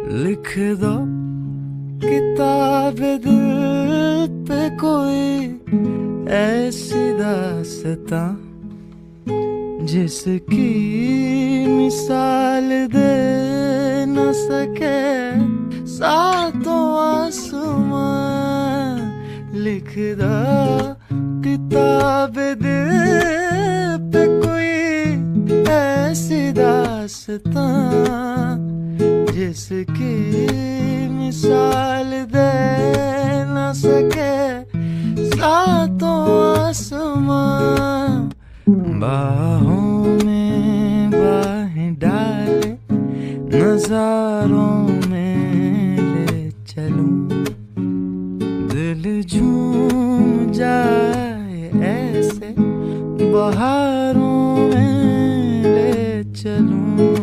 लिख दो किताब दिल पे कोई ऐसी दास्तां जिसकी मिसाल दे न सके सातों आसमां। लिख दो किताब दिल पे कोई ऐसी दास्तां जिसकी मिसाल दे न सके सातों आसमां। बाहों में बाहें डाले नजारों में ले चलूं, दिल झूम जाए ऐसे बहारों में ले चलूं।